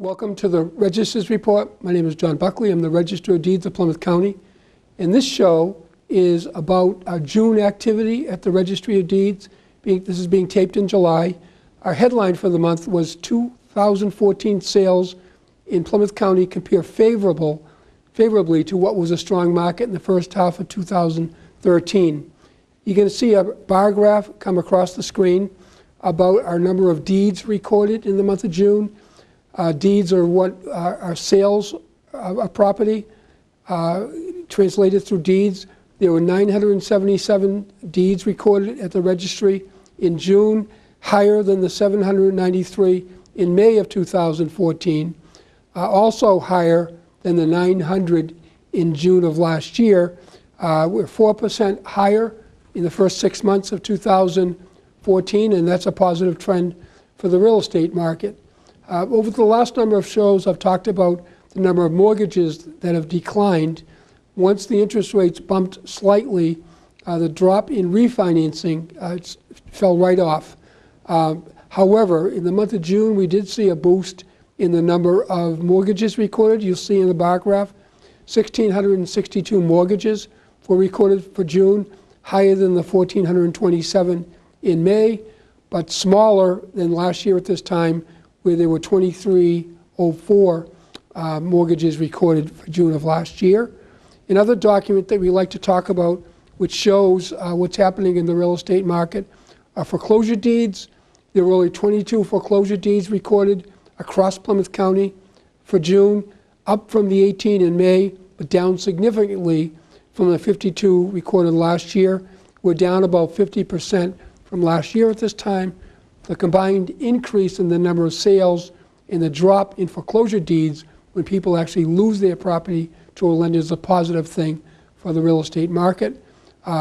Welcome to the Register's Report. My name is John Buckley. I'm the Register of Deeds of Plymouth County. And this show is about our June activity at the Registry of Deeds. This is being taped in July. Our headline for the month was 2014 sales in Plymouth County compare favorably to what was a strong market in the first half of 2013. You're going to see a bar graph come across the screen about our number of deeds recorded in the month of June. Deeds are what are sales of property translated through deeds. There were 977 deeds recorded at the registry in June, higher than the 793 in May of 2014, also higher than the 900 in June of last year. We're 4% higher in the first 6 months of 2014, and that's a positive trend for the real estate market. Over the last number of shows, I've talked about the number of mortgages that have declined. Once the interest rates bumped slightly, the drop in refinancing fell right off. However, in the month of June, we did see a boost in the number of mortgages recorded. You'll see in the bar graph, 1,662 mortgages were recorded for June, higher than the 1,427 in May, but smaller than last year at this time, where there were 2,304 mortgages recorded for June of last year. Another document that we like to talk about, which shows what's happening in the real estate market, are foreclosure deeds. There were only 22 foreclosure deeds recorded across Plymouth County for June, up from the 18 in May, but down significantly from the 52 recorded last year. We're down about 50% from last year at this time. The combined increase in the number of sales and the drop in foreclosure deeds when people actually lose their property to a lender is a positive thing for the real estate market.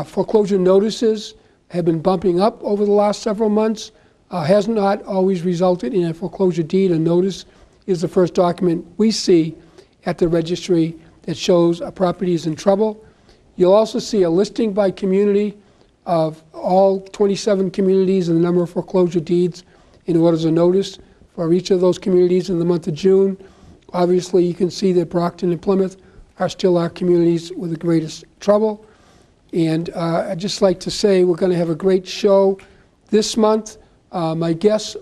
Foreclosure notices have been bumping up over the last several months. Has not always resulted in a foreclosure deed. A notice is the first document we see at the registry that shows a property is in trouble. You'll also see a listing by community of all 27 communities and the number of foreclosure deeds in orders of notice for each of those communities in the month of June. Obviously, you can see that Brockton and Plymouth are still our communities with the greatest trouble. And I'd just like to say we're going to have a great show this month. My guests,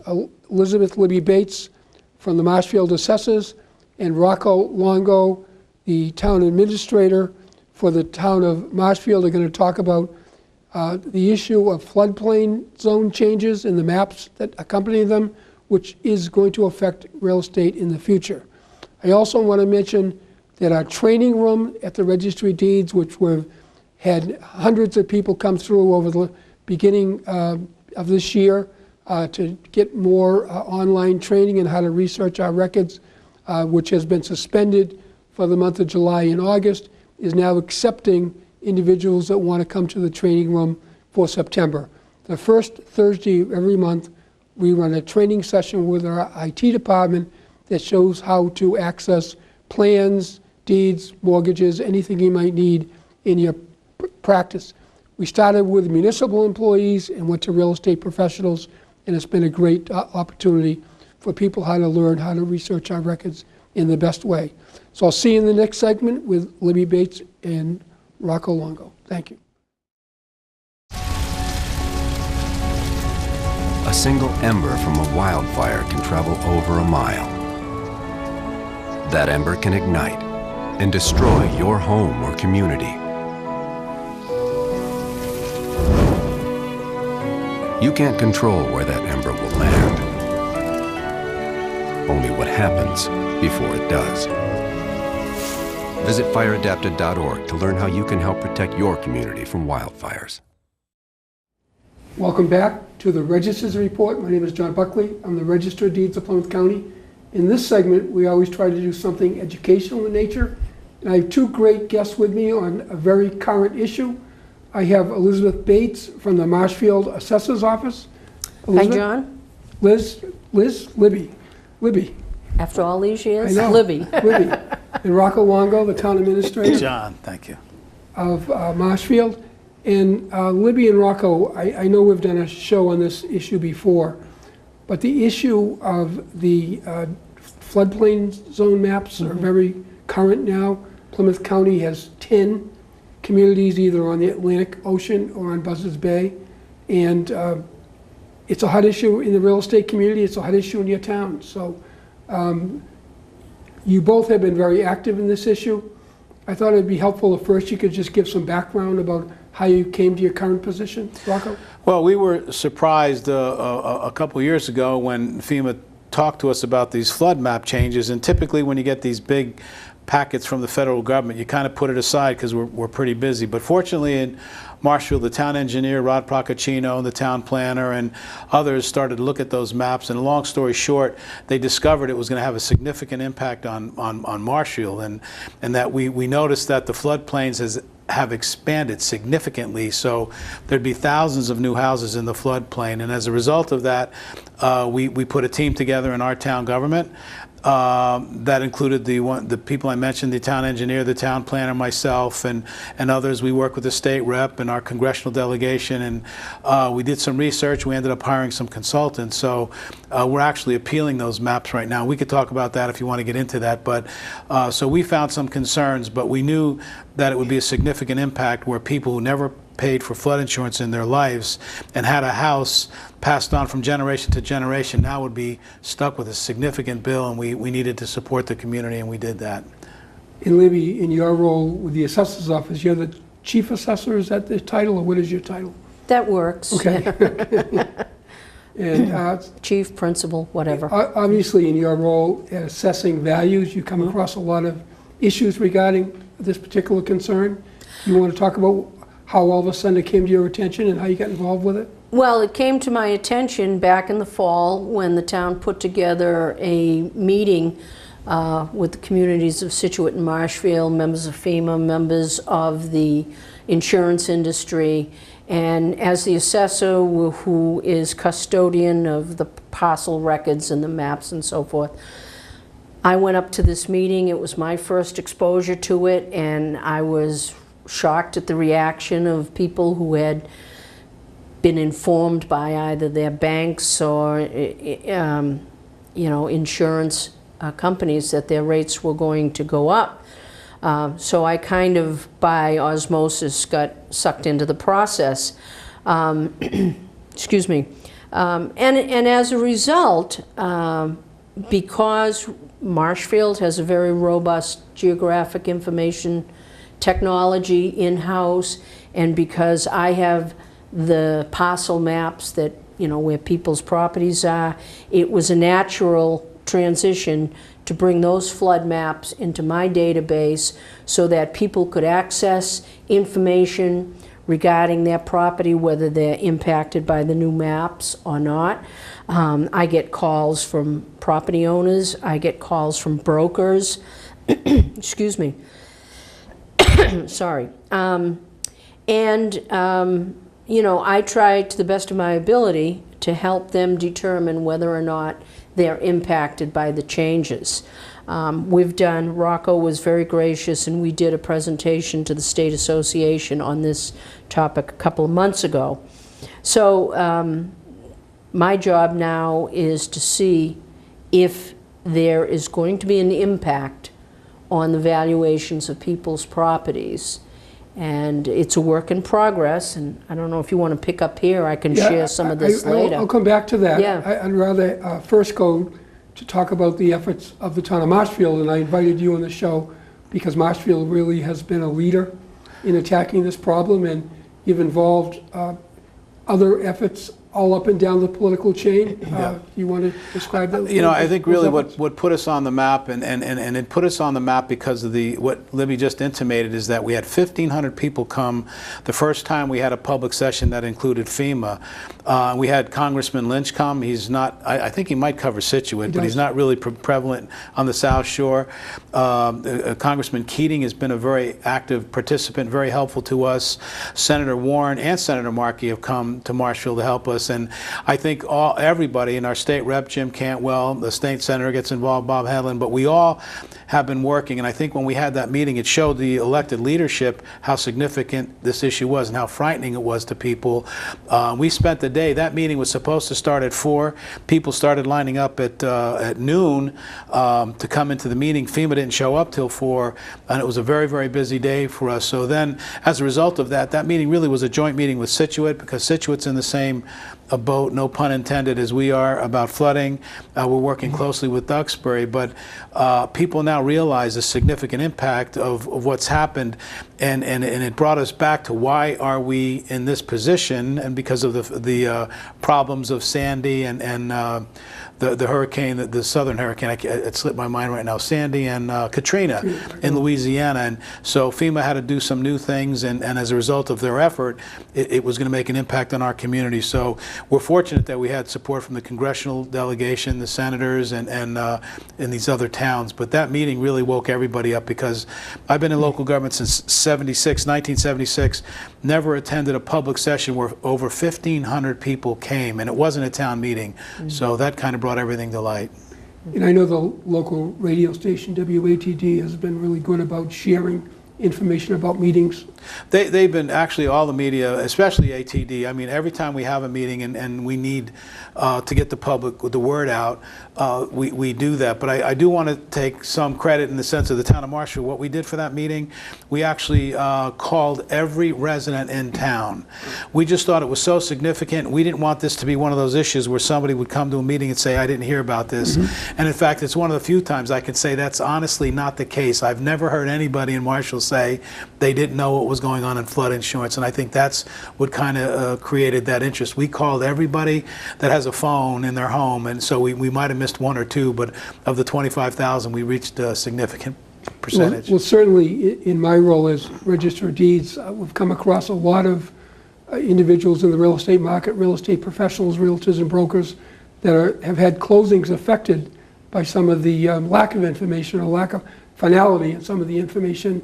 Elizabeth Libby Bates from the Marshfield Assessors, and Rocco Longo, the town administrator for the town of Marshfield, are going to talk about the issue of floodplain zone changes and the maps that accompany them, which is going to affect real estate in the future. I also want to mention that our training room at the Registry of Deeds, which we've had hundreds of people come through over the beginning of this year to get more online training in how to research our records, which has been suspended for the month of July and August, is now accepting individuals that want to come to the training room for September. The first Thursday of every month, we run a training session with our IT department that shows how to access plans, deeds, mortgages, anything you might need in your practice. We started with municipal employees and went to real estate professionals, and it's been a great opportunity for people how to learn how to research our records in the best way. So I'll see you in the next segment with Libby Bates and Rocco Longo. Thank you. A single ember from a wildfire can travel over a mile. That ember can ignite and destroy your home or community. You can't control where that ember will land. Only what happens before it does. Visit fireadapted.org to learn how you can help protect your community from wildfires. Welcome back to the Register's Report. My name is John Buckley. I'm the Register of Deeds of Plymouth County. In this segment, we always try to do something educational in nature. And I have two great guests with me on a very current issue. I have Elizabeth Bates from the Marshfield Assessor's Office. Elizabeth? Hi, John. Libby. After all these years, I know. Libby. Libby. And Rocco Longo, the town administrator. John, thank you. Of Marshfield. And Libby and Rocco, I know we've done a show on this issue before, but the issue of the floodplain zone maps are very current now. Plymouth County has 10 communities either on the Atlantic Ocean or on Buzzards Bay. And it's a hot issue in the real estate community. It's a hot issue in your town. So you both have been very active in this issue. I thought it'd be helpful if first you could just give some background about how you came to your current position. Rocco? Well, we were surprised a couple years ago when FEMA talked to us about these flood map changes, and typically when you get these big packets from the federal government, you kind of put it aside because we're pretty busy. But fortunately in Marshfield, the town engineer, Rod Procaccino, the town planner, and others started to look at those maps, and long story short, they discovered it was going to have a significant impact on Marshfield, and that we noticed that the floodplains have expanded significantly, so there'd be thousands of new houses in the floodplain, and as a result of that, we put a team together in our town government that included the people I mentioned, the town engineer, the town planner, myself, and others. We worked with the state rep and our congressional delegation, and we did some research. We ended up hiring some consultants, so we're actually appealing those maps right now. We could talk about that if you want to get into that, but so we found some concerns, but we knew that it would be a significant impact where people who never paid for flood insurance in their lives and had a house passed on from generation to generation now would be stuck with a significant bill, and we needed to support the community, and we did that. And Libby, in your role with the assessor's office, you're the chief assessor, is that the title, or what is your title? That works. Okay. And chief, principal, whatever. Obviously, in your role at assessing values, you come across a lot of issues regarding this particular concern. You want to talk about how all of a sudden it came to your attention and how you got involved with it? Well, it came to my attention back in the fall when the town put together a meeting with the communities of Scituate and Marshfield, members of FEMA, members of the insurance industry, and as the assessor who is custodian of the parcel records and the maps and so forth, I went up to this meeting. It was my first exposure to it, and I was shocked at the reaction of people who had been informed by either their banks or insurance companies that their rates were going to go up. So I kind of, by osmosis, got sucked into the process. Excuse me. And as a result, because Marshfield has a very robust geographic information technology in-house, and because I have the parcel maps that, where people's properties are, it was a natural transition to bring those flood maps into my database so that people could access information regarding their property, whether they're impacted by the new maps or not. I get calls from property owners, I get calls from brokers, excuse me, sorry. I try to the best of my ability to help them determine whether or not they're impacted by the changes. Rocco was very gracious, and we did a presentation to the State Association on this topic a couple of months ago. So my job now is to see if there is going to be an impact on the valuations of people's properties. And it's a work in progress, and I don't know if you want to pick up here. I can share some of this later. I'll come back to that. Yeah. I'd rather first go to talk about the efforts of the town of Marshfield, and I invited you on the show because Marshfield really has been a leader in attacking this problem, and you've involved other efforts all up and down the political chain. You want to describe that? I think really what put us on the map, and it put us on the map because of what Libby just intimated, is that we had 1,500 people come the first time we had a public session that included FEMA. We had Congressman Lynch come. He's not, I think he might cover Scituate, but he's not really prevalent on the South Shore. Congressman Keating has been a very active participant, very helpful to us. Senator Warren and Senator Markey have come to Marshfield to help us. us. And I think everybody in our state rep, Jim Cantwell, the state senator gets involved, Bob Hedlund, but we all have been working. And I think when we had that meeting, it showed the elected leadership how significant this issue was and how frightening it was to people. We spent the day, that meeting was supposed to start at 4. People started lining up at noon to come into the meeting. FEMA didn't show up till 4, and it was a very, very busy day for us. So then, as a result of that, that meeting really was a joint meeting with Scituate, because Scituate's in the same boat, no pun intended, as we are about flooding. We're working closely with Duxbury, but people now realize the significant impact of what's happened, and it brought us back to why are we in this position, and because of the problems of Sandy and the hurricane, the southern hurricane, it slipped my mind right now, Sandy and Katrina in Louisiana. And so FEMA had to do some new things, and as a result of their effort, it was going to make an impact on our community. So we're fortunate that we had support from the congressional delegation, the senators, and in these other towns. But that meeting really woke everybody up, because I've been in local government since 1976, never attended a public session where over 1,500 people came, and it wasn't a town meeting. So that kind of brought everything to light. And I know the local radio station, WATD, has been really good about sharing information about meetings. They've been, actually, all the media, especially ATD. I mean, every time we have a meeting and we need to get the public the word out, we do that. But I do want to take some credit in the sense of the Town of Marshfield. What we did for that meeting, we actually called every resident in town. We just thought it was so significant. We didn't want this to be one of those issues where somebody would come to a meeting and say, I didn't hear about this. And in fact, it's one of the few times I can say that's honestly not the case. I've never heard anybody in Marshall say they didn't know what was going on in flood insurance, and I think that's what kind of created that interest. We called everybody that has a phone in their home, and so we might have missed 1 or 2, but of the 25,000, we reached a significant percentage. Well, certainly in my role as Register of Deeds, we've come across a lot of individuals in the real estate market, real estate professionals, realtors and brokers that have had closings affected by some of the lack of information or lack of finality in some of the information.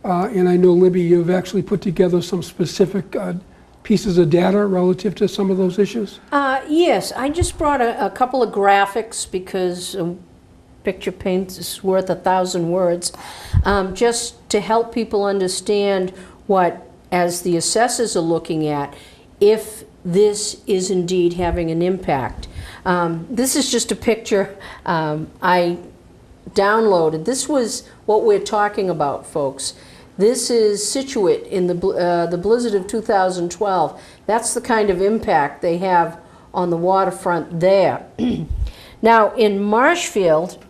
And I know, Libby, you've actually put together some specific pieces of data relative to some of those issues? Yes, I just brought a couple of graphics, because a picture paints is worth 1,000 words, just to help people understand what, as the assessors are looking at, if this is indeed having an impact. This is just a picture I downloaded. This was what we're talking about, folks. This is Scituate in the blizzard of 2012. That's the kind of impact they have on the waterfront there. Now, in Marshfield,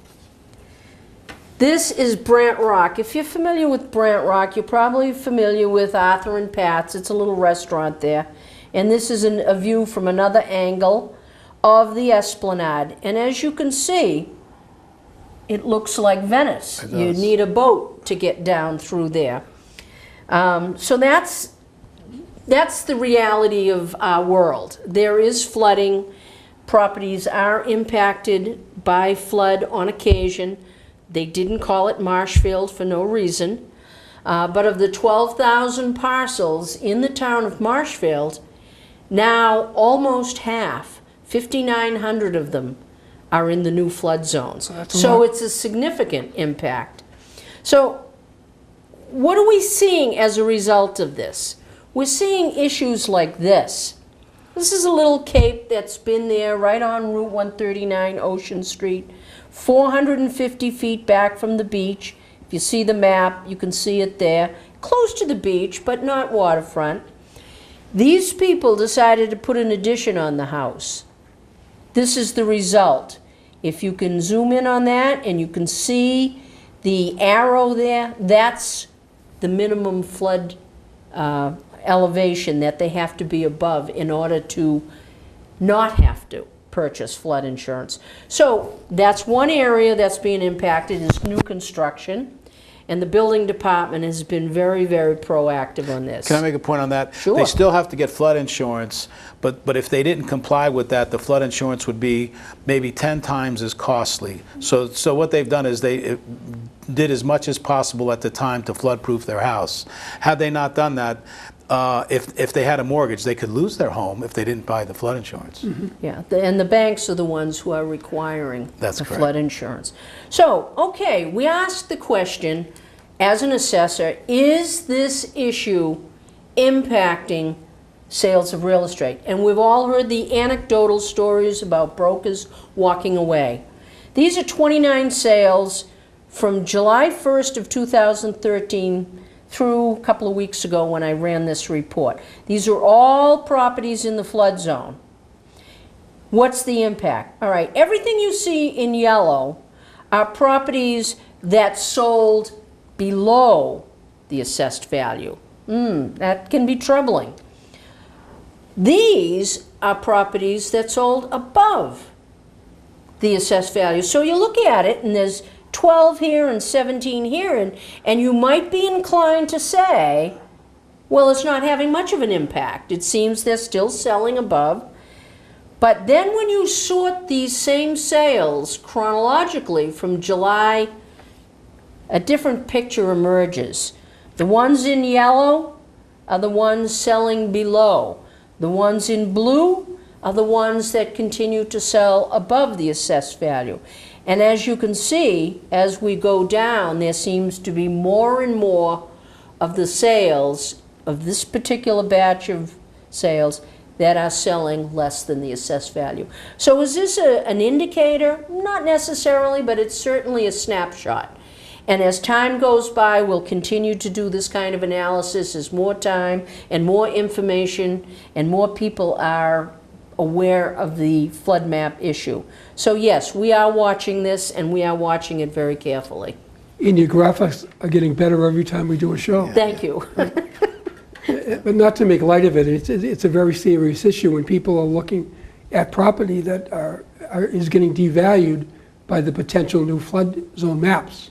this is Brant Rock. If you're familiar with Brant Rock, you're probably familiar with Arthur and Pat's. It's a little restaurant there. And this is a view from another angle of the Esplanade. And as you can see, it looks like Venice. You need a boat to get down through there. So that's the reality of our world. There is flooding. Properties are impacted by flood on occasion. They didn't call it Marshfield for no reason. But of the 12,000 parcels in the town of Marshfield, now almost half, 5,900 of them, are in the new flood zones. So it's a significant impact. So what are we seeing as a result of this? We're seeing issues like this. This is a little cape that's been there right on Route 139 Ocean Street, 450 feet back from the beach. If you see the map, you can see it there. Close to the beach, but not waterfront. These people decided to put an addition on the house. This is the result. If you can zoom in on that and you can see the arrow there, that's the minimum flood elevation that they have to be above in order to not have to purchase flood insurance. So that's one area that's being impacted, is new construction. And the building department has been very, very proactive on this. Can I make a point on that? Sure. They still have to get flood insurance, but if they didn't comply with that, the flood insurance would be maybe 10 times as costly. So what they've done is they did as much as possible at the time to flood-proof their house. Had they not done that, if they had a mortgage, they could lose their home if they didn't buy the flood insurance. Yeah, and the banks are the ones who are requiring That's the correct. flood insurance. So, okay, we asked the question, as an assessor, is this issue impacting sales of real estate? And we've all heard the anecdotal stories about brokers walking away. These are 29 sales from July 1st of 2013 through a couple of weeks ago when I ran this report. These are all properties in the flood zone. What's the impact? All right, everything you see in yellow are properties that sold below the assessed value. That can be troubling. These are properties that sold above the assessed value. So you look at it and there's 12 here and 17 here, and you might be inclined to say, well, it's not having much of an impact. It seems they're still selling above. But then when you sort these same sales chronologically from July, a different picture emerges. The ones in yellow are the ones selling below. The ones in blue are the ones that continue to sell above the assessed value. And as you can see, as we go down, there seems to be more and more of the sales of this particular batch of sales that are selling less than the assessed value. So is this an indicator? Not necessarily, but it's certainly a snapshot. And as time goes by, we'll continue to do this kind of analysis as more time and more information and more people are aware of the flood map issue. So yes, we are watching this and we are watching it very carefully. And your graphics are getting better every time we do a show. Thank you. But not to make light of it, it's a very serious issue when people are looking at property that is getting devalued by the potential new flood zone maps.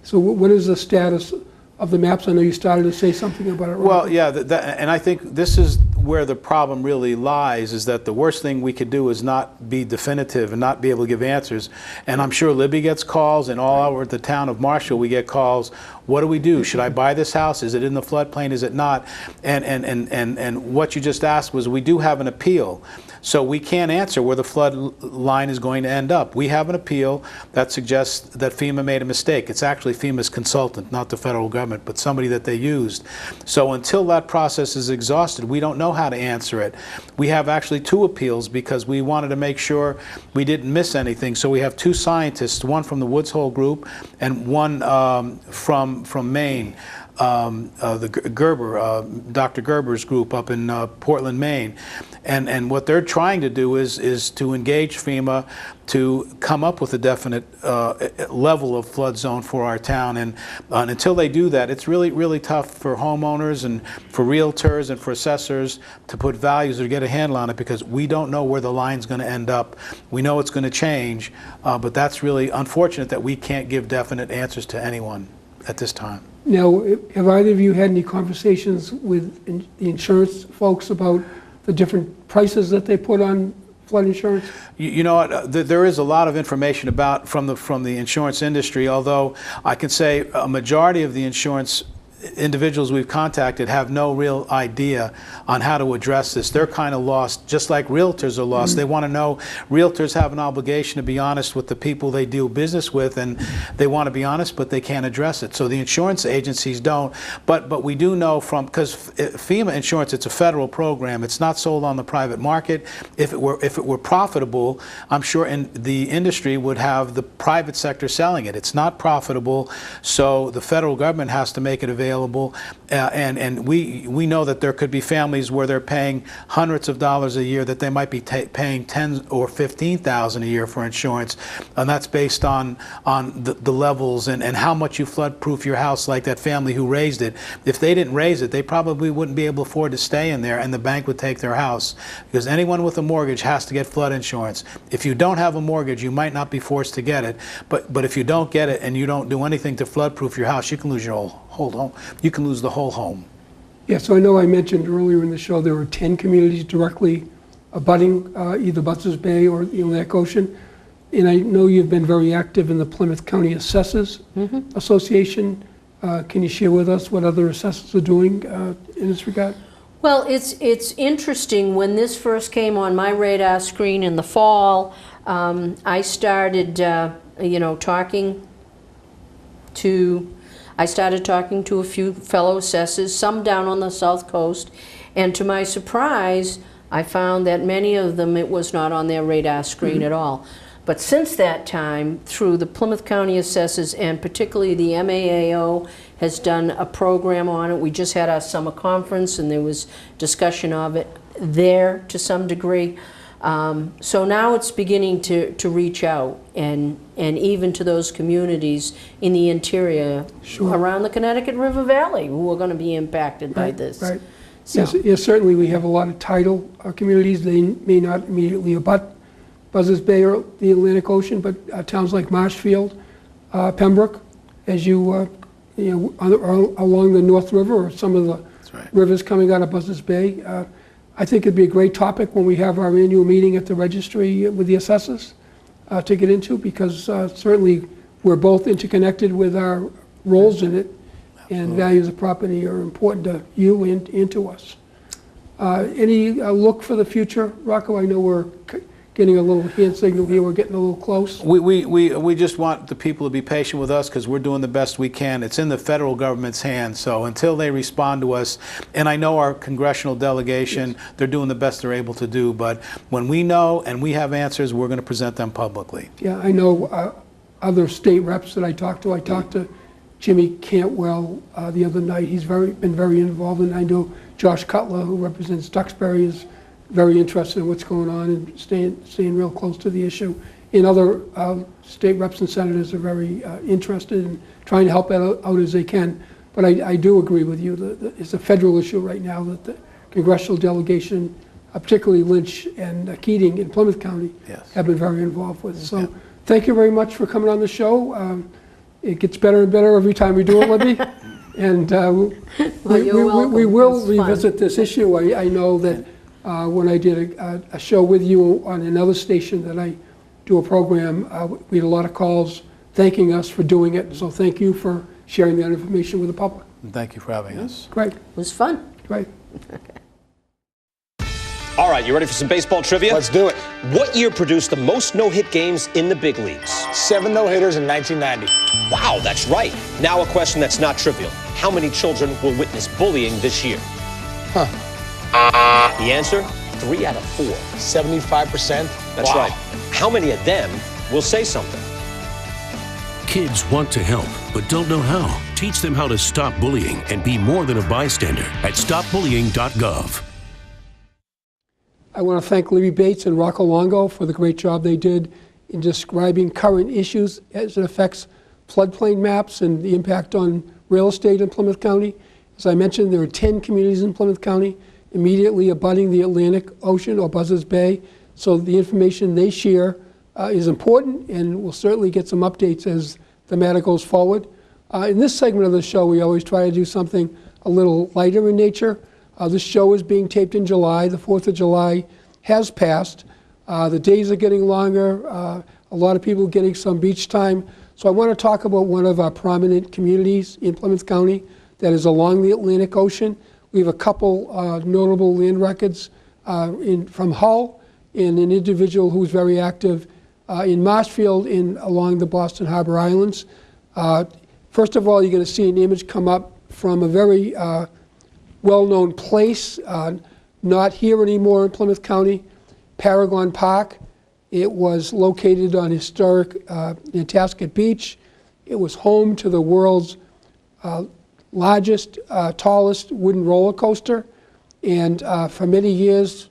So what is the status of the maps? I know you started to say something about it. Well, yeah, and I think this is where the problem really lies, is that the worst thing we could do is not be definitive and not be able to give answers. And I'm sure Libby gets calls, and all over at the town of Marshfield we get calls. What do we do? Should I buy this house? Is it in the floodplain? Is it not? And what you just asked was, we do have an appeal. So we can't answer where the flood line is going to end up. We have an appeal that suggests that FEMA made a mistake. It's actually FEMA's consultant, not the federal government, but somebody that they used. So until that process is exhausted, we don't know how to answer it. We have actually 2 appeals because we wanted to make sure we didn't miss anything. So we have 2 scientists, one from the Woods Hole group and one from Maine. The Gerber, Dr. Gerber's group up in Portland, Maine. And what they're trying to do is to engage FEMA to come up with a definite level of flood zone for our town. And until they do that, it's really, really tough for homeowners and for realtors and for assessors to put values or get a handle on it, because we don't know where the line's going to end up. We know it's going to change, but that's really unfortunate that we can't give definite answers to anyone at this time. Now, have either of you had any conversations with the insurance folks about the different prices that they put on flood insurance? You know what, there is a lot of information about from the insurance industry, although I can say a majority of the insurance individuals we've contacted have no real idea on how to address this. They're kind of lost, just like realtors are lost. They want to know, realtors have an obligation to be honest with the people they do business with, and they want to be honest, but they can't address it. So the insurance agencies don't. But we do know from, because FEMA insurance, it's a federal program. It's not sold on the private market. If it were profitable, I'm sure the industry would have the private sector selling it. It's not profitable, so the federal government has to make it available. And we know that there could be families where they're paying hundreds of dollars a year that they might be paying $10,000 or $15,000 a year for insurance, and that's based on the levels and how much you flood-proof your house. Like that family who raised it, if they didn't raise it, they probably wouldn't be able to afford to stay in there, and the bank would take their house, because anyone with a mortgage has to get flood insurance. If you don't have a mortgage, you might not be forced to get it, but if you don't get it and you don't do anything to flood-proof your house, you can lose your whole home. You can lose the whole home. Yeah, so I know I mentioned earlier in the show there were 10 communities directly abutting either Buzzards Bay or the Atlantic Ocean. And I know you've been very active in the Plymouth County Assessors Association. Can you share with us what other assessors are doing in this regard? Well, it's interesting. When this first came on my radar screen in the fall, I started, talking to a few fellow assessors, some down on the South Coast, and to my surprise, I found that many of them, it was not on their radar screen at all. But since that time, through the Plymouth County Assessors and particularly the MAAO has done a program on it. We just had our summer conference and there was discussion of it there to some degree. So now it's beginning to reach out and even to those communities in the interior around the Connecticut River Valley who are going to be impacted by this. Right. So. Yes, certainly we have a lot of tidal communities. They may not immediately abut Buzzards Bay or the Atlantic Ocean, but towns like Marshfield, Pembroke, as you along the North River or some of the rivers coming out of Buzzards Bay. I think it'd be a great topic when we have our annual meeting at the registry with the assessors to get into, because certainly we're both interconnected with our roles in it, and values of property are important to you and to us. Any look for the future, Rocco? I know we're getting a little hand signal here. We're getting a little close. We just want the people to be patient with us because we're doing the best we can. It's in the federal government's hands, so until they respond to us, and I know our congressional delegation, they're doing the best they're able to do, but when we know and we have answers, we're going to present them publicly. Yeah, I know other state reps that I talked to. I talked to Jimmy Cantwell the other night. He's been very involved, and I know Josh Cutler, who represents Duxbury, is very interested in what's going on and staying real close to the issue. And other state reps and senators are very interested in trying to help out as they can. But I do agree with you that it's a federal issue right now that the congressional delegation, particularly Lynch and Keating in Plymouth County, have been very involved with. So thank you very much for coming on the show. It gets better and better every time we do it, Libby. And we will revisit this issue. I know that when I did a show with you on another station that I do a program, we had a lot of calls thanking us for doing it. So thank you for sharing that information with the public. Thank you for having us. Great. It was fun. Great. All right, you ready for some baseball trivia? Let's do it. What year produced the most no-hit games in the big leagues? 7 no-hitters in 1990. Wow, that's right. Now a question that's not trivial. How many children will witness bullying this year? The answer? 3 out of 4. 75%? That's right. How many of them will say something? Kids want to help, but don't know how. Teach them how to stop bullying and be more than a bystander at stopbullying.gov. I want to thank Libby Bates and Rocco Longo for the great job they did in describing current issues as it affects floodplain maps and the impact on real estate in Plymouth County. As I mentioned, there are 10 communities in Plymouth County immediately abutting the Atlantic Ocean or Buzzards Bay. So the information they share is important, and we'll certainly get some updates as the matter goes forward. In this segment of the show, we always try to do something a little lighter in nature. This show is being taped in July. The 4th of July has passed. The days are getting longer. A lot of people getting some beach time. So I want to talk about one of our prominent communities in Plymouth County that is along the Atlantic Ocean. We have a couple notable land records from Hull and an individual who's very active in Marshfield along the Boston Harbor Islands. First of all, you're going to see an image come up from a very well-known place, not here anymore in Plymouth County, Paragon Park. It was located on historic Nantasket Beach. It was home to the world's largest, tallest wooden roller coaster. And for many years,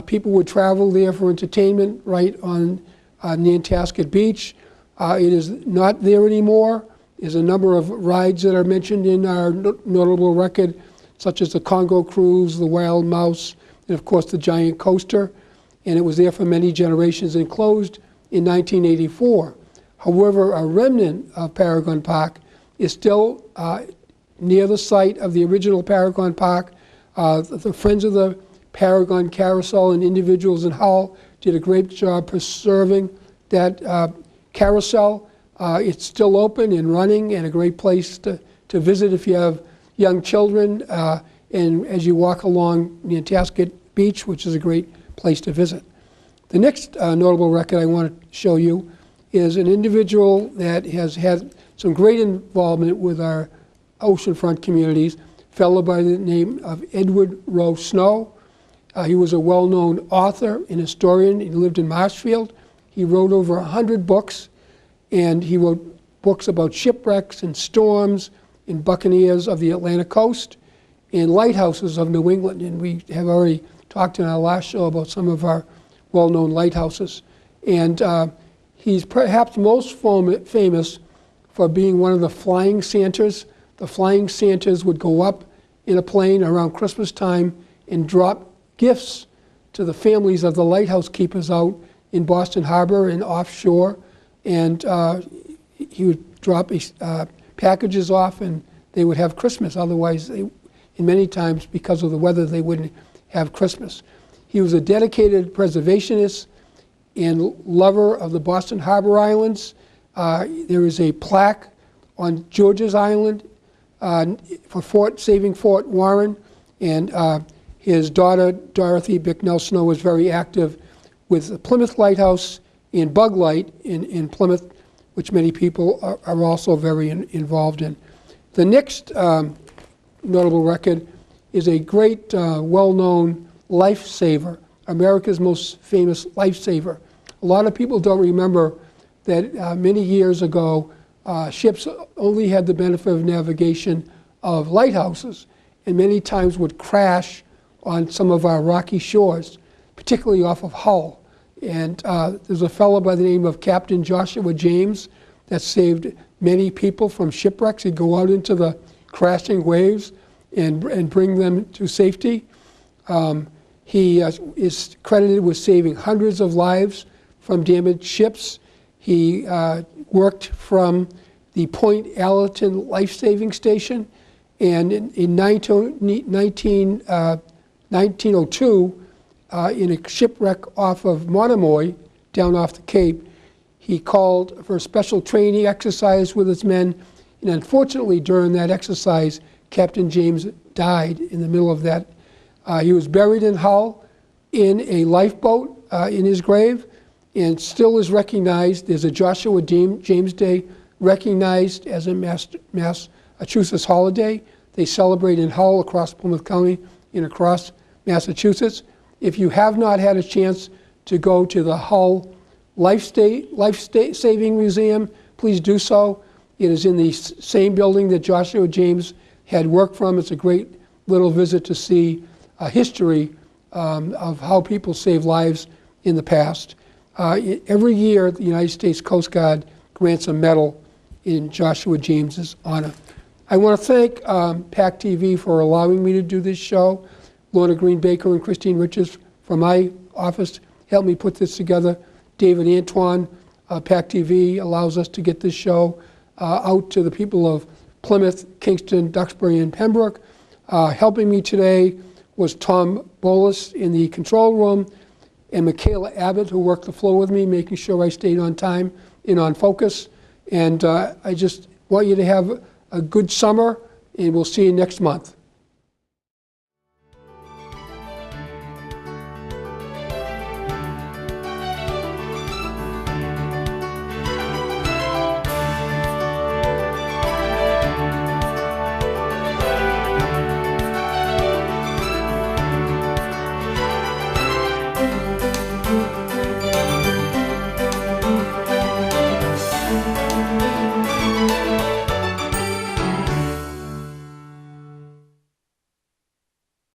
people would travel there for entertainment right on Nantasket Beach. It is not there anymore. There's a number of rides that are mentioned in our notable record, such as the Congo Cruise, the Wild Mouse, and of course the Giant Coaster. And it was there for many generations and closed in 1984. However, a remnant of Paragon Park is still near the site of the original Paragon Park. The Friends of the Paragon Carousel and individuals in Hull did a great job preserving that carousel. It's still open and running and a great place to visit if you have young children. and as you walk along Nantasket Beach, which is a great place to visit. The next notable record I want to show you is an individual that has had some great involvement with our oceanfront communities, a fellow by the name of Edward Rowe Snow. He was a well-known author and historian. He lived in Marshfield. He wrote over 100 books, and he wrote books about shipwrecks and storms and buccaneers of the Atlantic coast and lighthouses of New England. And we have already talked in our last show about some of our well-known lighthouses. And he's perhaps most famous for being one of the flying Santas. The flying Santas would go up in a plane around Christmas time and drop gifts to the families of the lighthouse keepers out in Boston Harbor and offshore. And he would drop packages off and they would have Christmas. Otherwise, and many times because of the weather, they wouldn't have Christmas. He was a dedicated preservationist and lover of the Boston Harbor Islands. There is a plaque on George's Island for saving Fort Warren, and his daughter, Dorothy Bicknell Snow, was very active with the Plymouth Lighthouse and Bug Light in Plymouth, which many people are also very involved in. The next notable record is a great, well-known lifesaver, America's most famous lifesaver. A lot of people don't remember that many years ago, ships only had the benefit of navigation of lighthouses, and many times would crash on some of our rocky shores, particularly off of Hull. And there's a fellow by the name of Captain Joshua James that saved many people from shipwrecks. He'd go out into the crashing waves and bring them to safety. He is credited with saving hundreds of lives from damaged ships. He worked from the Point Allerton Life-Saving Station, and in 1902, in a shipwreck off of Monomoy, down off the Cape, he called for a special training exercise with his men, and unfortunately during that exercise, Captain James died in the middle of that. He was buried in Hull in a lifeboat in his grave, and still is recognized. There's a Joshua James Day recognized as a Massachusetts holiday. They celebrate in Hull, across Plymouth County, and across Massachusetts. If you have not had a chance to go to the Hull Life-Saving Museum, please do so. It is in the same building that Joshua James had worked from. It's a great little visit to see a history of how people saved lives in the past. Every year, the United States Coast Guard grants a medal in Joshua James's honor. I want to thank PAC TV for allowing me to do this show. Lorna Green Baker and Christine Richards from my office helped me put this together. David Antoine, PAC TV, allows us to get this show out to the people of Plymouth, Kingston, Duxbury, and Pembroke. Helping me today was Tom Bolus in the control room, and Michaela Abbott, who worked the floor with me, making sure I stayed on time and on focus. And I just want you to have a good summer, and we'll see you next month.